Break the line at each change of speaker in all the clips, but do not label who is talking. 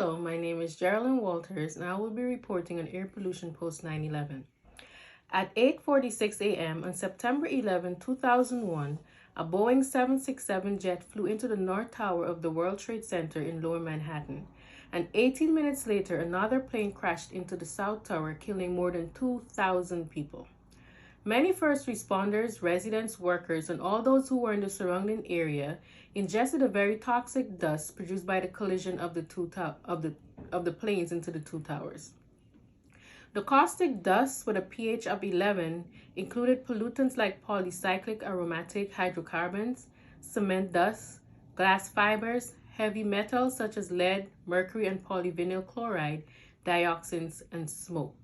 Hello, my name is Jerilyn Walters, and I will be reporting on air pollution post 9/11. At 8:46 a.m. on September 11, 2001, a Boeing 767 jet flew into the North Tower of the World Trade Center in Lower Manhattan, and 18 minutes later, another plane crashed into the South Tower, killing more than 2,000 people. Many first responders, residents, workers, and all those who were in the surrounding area ingested a very toxic dust produced by the collision of the planes into the two towers. The caustic dust, with a pH of 11, included pollutants like polycyclic aromatic hydrocarbons, cement dust, glass fibers, heavy metals such as lead, mercury, and polyvinyl chloride, dioxins, and smoke.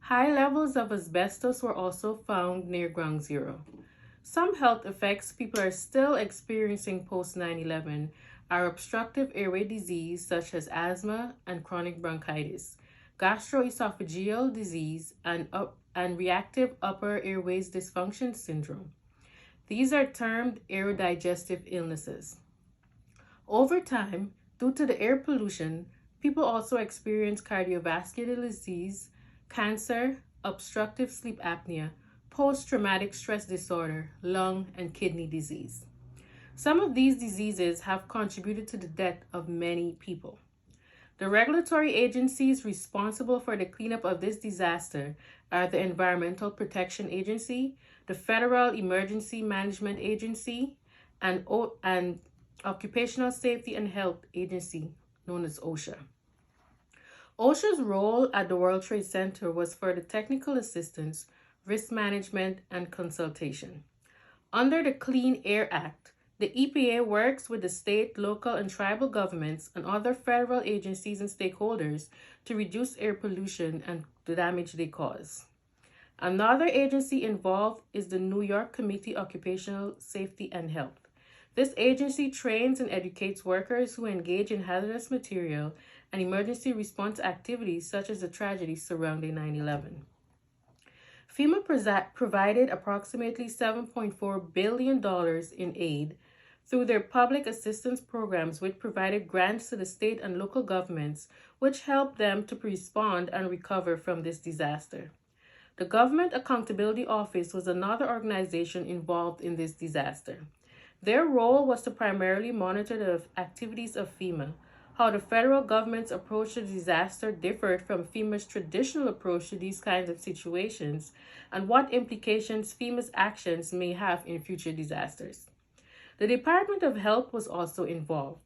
High levels of asbestos were also found near ground zero. Some health effects people are still experiencing post 9/11 are obstructive airway disease such as asthma and chronic bronchitis, gastroesophageal disease, and reactive upper airways dysfunction syndrome. These are termed aerodigestive illnesses. Over time, due to the air pollution, people also experience cardiovascular disease, cancer, obstructive sleep apnea, post-traumatic stress disorder, lung, and kidney disease. Some of these diseases have contributed to the death of many people. The regulatory agencies responsible for the cleanup of this disaster are the Environmental Protection Agency, the Federal Emergency Management Agency, and Occupational Safety and Health Agency, known as OSHA. OSHA's role at the World Trade Center was for the technical assistance, risk management, and consultation. Under the Clean Air Act, the EPA works with the state, local, and tribal governments and other federal agencies and stakeholders to reduce air pollution and the damage they cause. Another agency involved is the New York Committee on Occupational Safety and Health. This agency trains and educates workers who engage in hazardous material and emergency response activities such as the tragedies surrounding 9/11. FEMA provided approximately $7.4 billion in aid through their public assistance programs, which provided grants to the state and local governments, which helped them to respond and recover from this disaster. The Government Accountability Office was another organization involved in this disaster. Their role was to primarily monitor the activities of FEMA, how the federal government's approach to disaster differed from FEMA's traditional approach to these kinds of situations, and what implications FEMA's actions may have in future disasters. The Department of Health was also involved.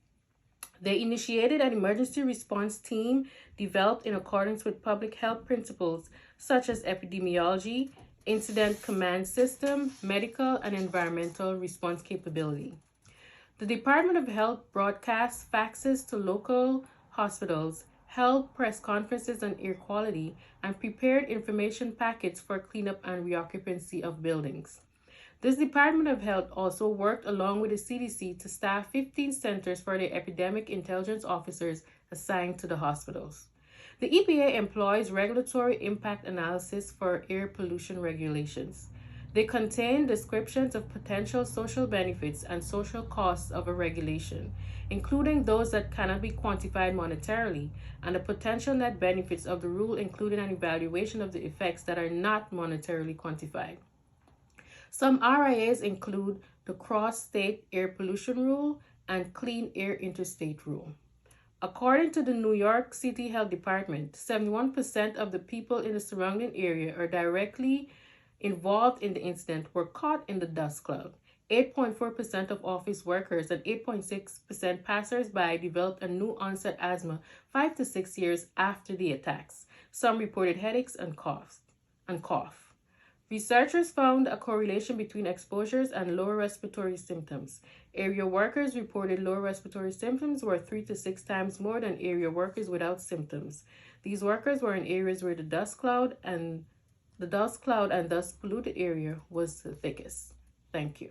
They initiated an emergency response team developed in accordance with public health principles such as epidemiology, incident command system, medical, and environmental response capability. The Department of Health broadcasts faxes to local hospitals, held press conferences on air quality, and prepared information packets for cleanup and reoccupancy of buildings. This Department of Health also worked along with the CDC to staff 15 centers for the epidemic intelligence officers assigned to the hospitals. The EPA employs regulatory impact analysis for air pollution regulations. They contain descriptions of potential social benefits and social costs of a regulation, including those that cannot be quantified monetarily, and the potential net benefits of the rule, including an evaluation of the effects that are not monetarily quantified. Some RIAs include the Cross-State Air Pollution Rule and Clean Air Interstate Rule. According to the New York City Health Department, 71% of the people in the surrounding area are directly involved in the incident were caught in the dust cloud. 8.4% of office workers and 8.6% passers-by developed a new onset asthma 5 to 6 years after the attacks. Some reported headaches and cough. Researchers found a correlation between exposures and lower respiratory symptoms. Area workers reported lower respiratory symptoms were 3 to 6 times more than area workers without symptoms. These workers were in areas where the dust cloud and dust polluted area was the thickest. Thank you.